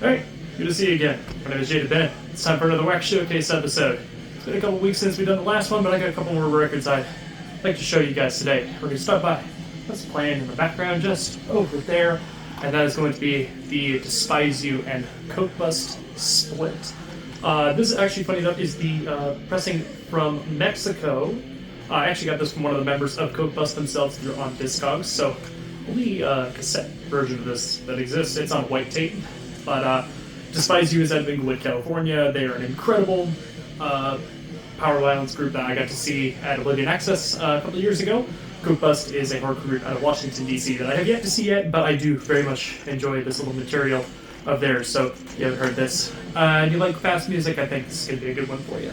Alright, good to see you again. My name is Jada Bennett. It's time for another Wax Showcase episode. It's been a couple weeks since we've done the last one, but I got a couple more records I'd like to show you guys today. We're going to start by what's playing in the background just over there, and that is going to be the Despise You and Coke Bust split. This is actually, funny enough, is the pressing from Mexico. I actually got this from one of the members of Coke Bust themselves. They're on Discogs, so only cassette version of this that exists. It's on white tape, but Despise You is out of Inglewood, California. They are an incredible power violence group that I got to see at Oblivion Access a couple of years ago. Coke Bust is a hardcore group out of Washington, D.C. that I have yet to see yet, but I do very much enjoy this little material of theirs. So if you haven't heard this and you like fast music, I think this is going to be a good one for you.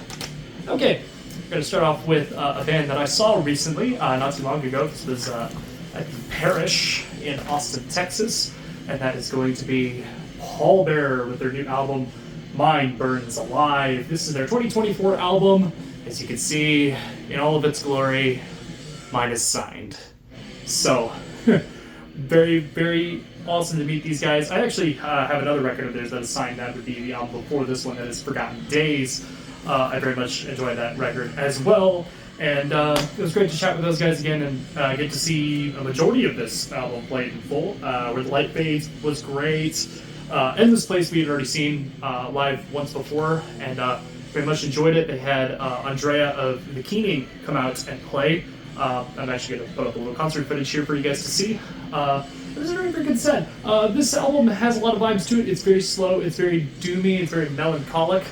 Okay, I'm going to start off with a band that I saw recently, not too long ago. This was at the Parish in Austin, Texas, and that is going to be Pallbearer with their new album, Mind Burns Alive. This is their 2024 album. As you can see, in all of its glory, mine is signed. So, very, very awesome to meet these guys. I actually have another record of theirs that is signed. That would be the album before this one, that is Forgotten Days. I very much enjoyed that record as well. And it was great to chat with those guys again and get to see a majority of this album played in full. Where the Light Fades was great. Endless Place we had already seen live once before, and very much enjoyed it. They had Andrea of The Keening come out and play. I'm actually going to put up a little concert footage here for you guys to see. It was a very, very good set. This album has a lot of vibes to it. It's very slow, it's very doomy, it's very melancholic.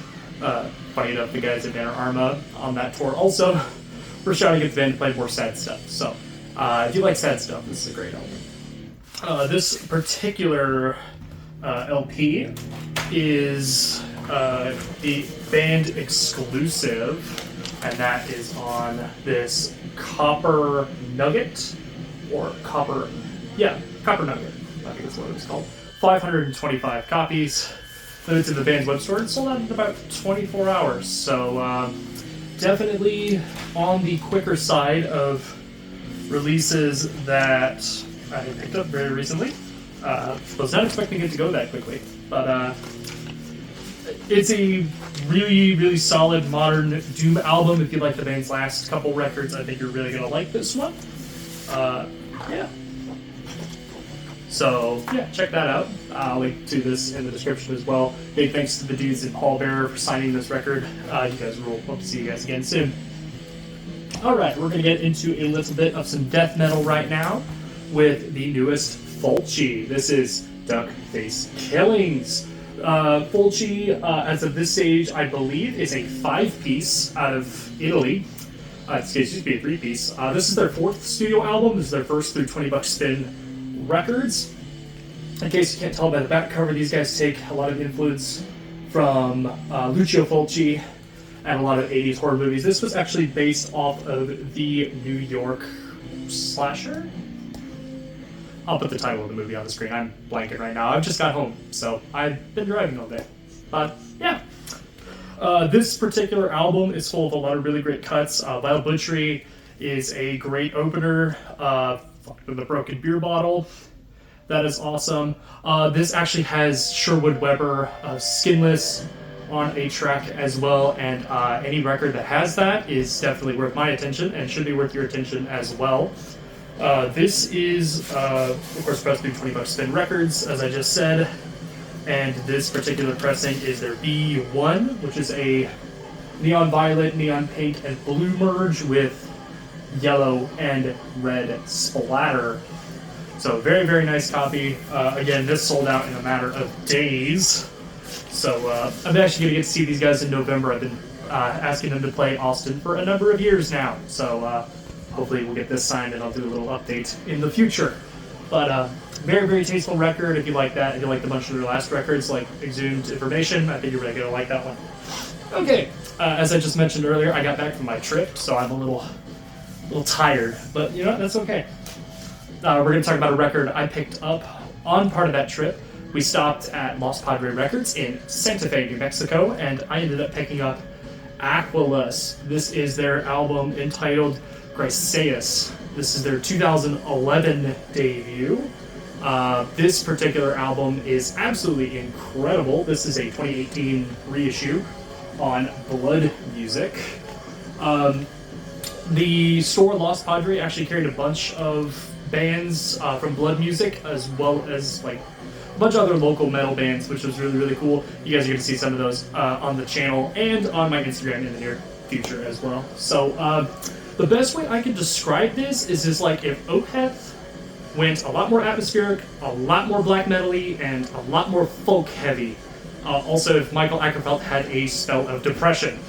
Funny enough, the guys at Banner Arma on that tour also were shouting at the band to play more sad stuff. So, if you like sad stuff, this is a great album. This particular LP is the band exclusive, and that is on this Copper Nugget, or Copper Nugget, I think that's what it was called. 525 copies. It's in the band's web store. It sold out in about 24 hours, so definitely on the quicker side of releases that I picked up very recently. Was not expecting it to go that quickly, but it's a really, really solid modern doom album. If you like the band's last couple records, I think you're really gonna like this one. Yeah. So yeah, check that out. I'll link to this in the description as well. Big thanks to the dudes at Pallbearer for signing this record. You guys rule. Hope to see you guys again soon. Alright, we're gonna get into a little bit of some death metal right now with the newest Fulci. This is Duck Face Killings. Fulci, as of this stage, I believe, is a 5-piece out of Italy. It used to be a 3-piece. This is their 4th studio album. This is their first through 20 Buck Spin Records. In case you can't tell by the back cover, these guys take a lot of influence from Lucio Fulci and a lot of 80s horror movies. This was actually based off of the New York slasher. I'll put the title of the movie on the screen. I'm blanking right now. I've just got home, so I've been driving all day. But yeah. This particular album is full of a lot of really great cuts. Vile Butchery is a great opener. The Broken Beer Bottle. That is awesome. This actually has Sherwood Weber Skinless on a track as well, and any record that has that is definitely worth my attention and should be worth your attention as well. This is, of course, pressed through 20 Buck Spin Records, as I just said, and this particular pressing is their B1, which is a neon violet, neon pink, and blue merge with yellow and red splatter. So very, very nice copy. Again, this sold out in a matter of days. So I'm actually going to get to see these guys in November. I've been asking them to play Austin for a number of years now. So hopefully we'll get this signed and I'll do a little update in the future. But very, very tasteful record. If you like that, if you like a bunch of their last records like Exhumed Information, I think you're really going to like that one. Okay, as I just mentioned earlier, I got back from my trip, so I'm a little tired, but you know what, that's okay. We're going to talk about a record I picked up on part of that trip. We stopped at Los Padre Records in Santa Fe, New Mexico, and I ended up picking up Aquilus. This is their album entitled Chrysaeus. This is their 2011 debut. This particular album is absolutely incredible. This is a 2018 reissue on Blood Music. The store Lost Padre actually carried a bunch of bands from Blood Music, as well as like a bunch of other local metal bands, which was really, really cool. You guys are going to see some of those on the channel and on my Instagram in the near future as well. So the best way I can describe this is just like if Opeth went a lot more atmospheric, a lot more black metal-y, and a lot more folk heavy. Also, if Michael Ackerfeld had a spell of depression,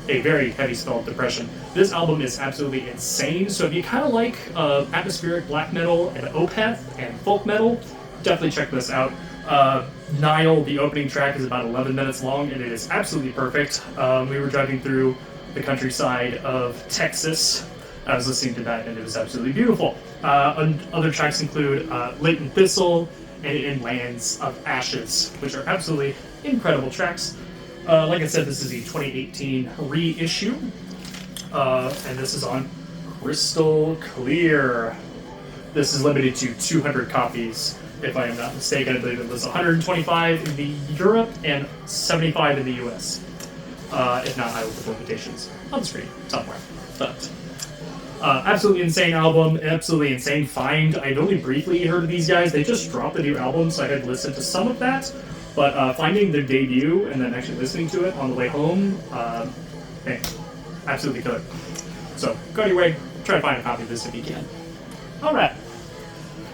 a very heavy spell of depression. This album is absolutely insane. So if you kind of like atmospheric black metal and Opeth and folk metal, definitely check this out. Nile, the opening track, is about 11 minutes long, and it is absolutely perfect. We were driving through the countryside of Texas. I was listening to that, and it was absolutely beautiful. Other tracks include Latent Thistle and In Lands of Ashes, which are absolutely incredible tracks. Like I said, this is the 2018 reissue, and this is on Crystal Clear. This is limited to 200 copies, if I am not mistaken. I believe it was 125 in the Europe and 75 in the US. If not, I will put limitations on the screen somewhere. But absolutely insane album, absolutely insane find. I'd only briefly heard of these guys. They just dropped a new album, so I had listened to some of that. But finding their debut and then actually listening to it on the way home, man, absolutely killer. So go to your way, try to find a copy of this if you can. Alright,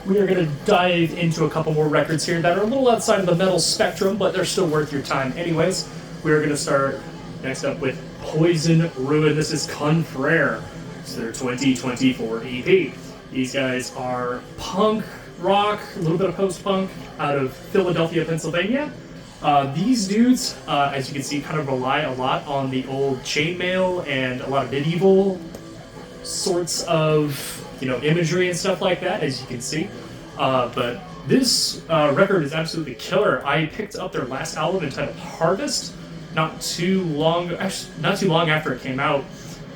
we are going to dive into a couple more records here that are a little outside of the metal spectrum, but they're still worth your time anyways. We are going to start next up with Poison Ruin. This is Confrere. It's their 2024 EP. These guys are punk rock, a little bit of post-punk, out of Philadelphia, Pennsylvania. These dudes, as you can see, kind of rely a lot on the old chainmail and a lot of medieval sorts of, imagery and stuff like that, as you can see. But this record is absolutely killer. I picked up their last album entitled Harvest not too long after it came out,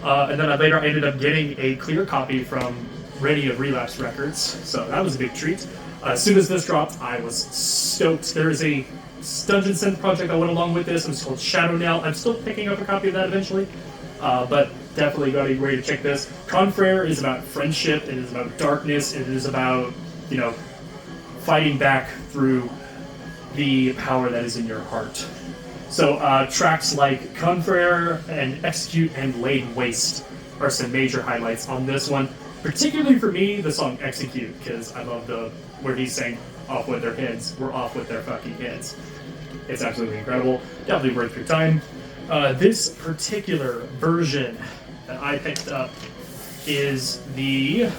and then later I ended up getting a clear copy from Ready of Relapse Records, so that was a big treat. As soon as this dropped, I was stoked. There is a dungeon synth project that went along with this. It was called Shadow Knell. I'm still picking up a copy of that eventually, but definitely got to be ready to check this. Confrere is about friendship. It is about darkness. It is about, fighting back through the power that is in your heart. So tracks like Confrere and Execute and Laid Waste are some major highlights on this one. Particularly for me, the song Execute, because I love where he's saying, off with their heads, we're off with their fucking heads. It's absolutely incredible. Definitely worth your time. This particular version that I picked up is the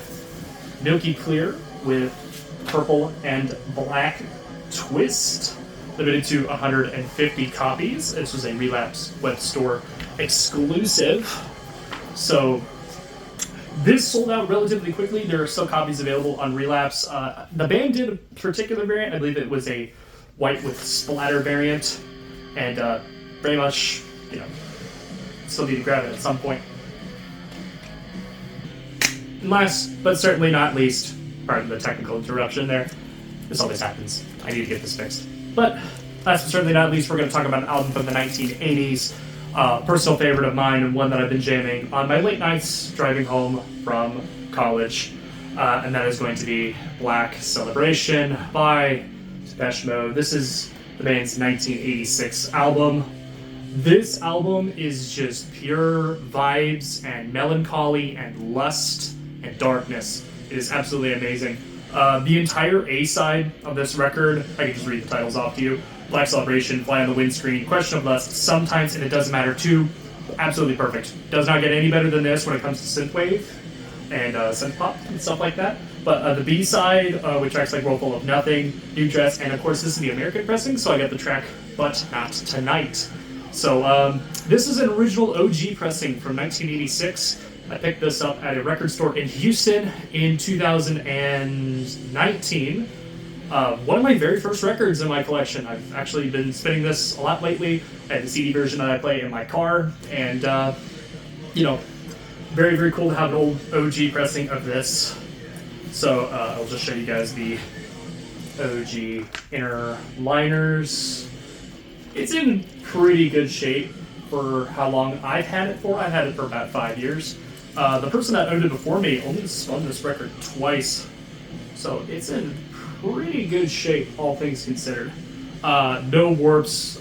Milky Clear with purple and black twist. Limited to 150 copies. This was a Relapse web store exclusive. So this sold out relatively quickly. There are still copies available on Relapse. The band did a particular variant. I believe it was a white with splatter variant. And very much, still need to grab it at some point. Last, but certainly not least, pardon the technical interruption there. This always happens. I need to get this fixed. But last but certainly not least, we're going to talk about an album from the 1980s. Personal favorite of mine and one that I've been jamming on my late nights driving home from college. And that is going to be Black Celebration by Depeche Mode. This is the band's 1986 album. This album is just pure vibes and melancholy and lust and darkness. It is absolutely amazing. The entire A-side of this record, I can just read the titles off to you. Black Celebration, Fly on the Windscreen, Question of Lust, Sometimes and It Doesn't Matter Too. Absolutely perfect. Does not get any better than this when it comes to synthwave and synth pop and stuff like that. But the B-side, with tracks like Roll Full of Nothing, New Dress, and of course this is the American pressing, so I got the track But Not Tonight. So this is an original OG pressing from 1986. I picked this up at a record store in Houston in 2019. One of my very first records in my collection. I've actually been spinning this a lot lately. I have the CD version that I play in my car, and very, very cool to have an old OG pressing of this. So I'll just show you guys the OG inner liners. It's in pretty good shape for how long I've had it for. I've had it for about 5 years. The person that owned it before me only spun this record twice, so it's in pretty good shape, all things considered. No warps,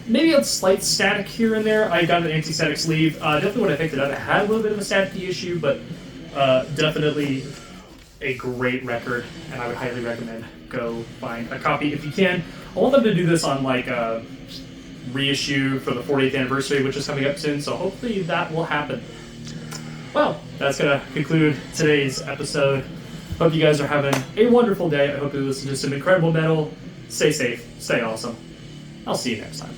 maybe a slight static here and there. I got an anti-static sleeve. Definitely when I picked it up, it had a little bit of a staticky issue, but definitely a great record, and I would highly recommend go find a copy if you can. I want them to do this on like a reissue for the 40th anniversary, which is coming up soon, so hopefully that will happen. Well, that's going to conclude today's episode. Hope you guys are having a wonderful day. I hope you listen to some incredible metal. Stay safe, stay awesome. I'll see you next time.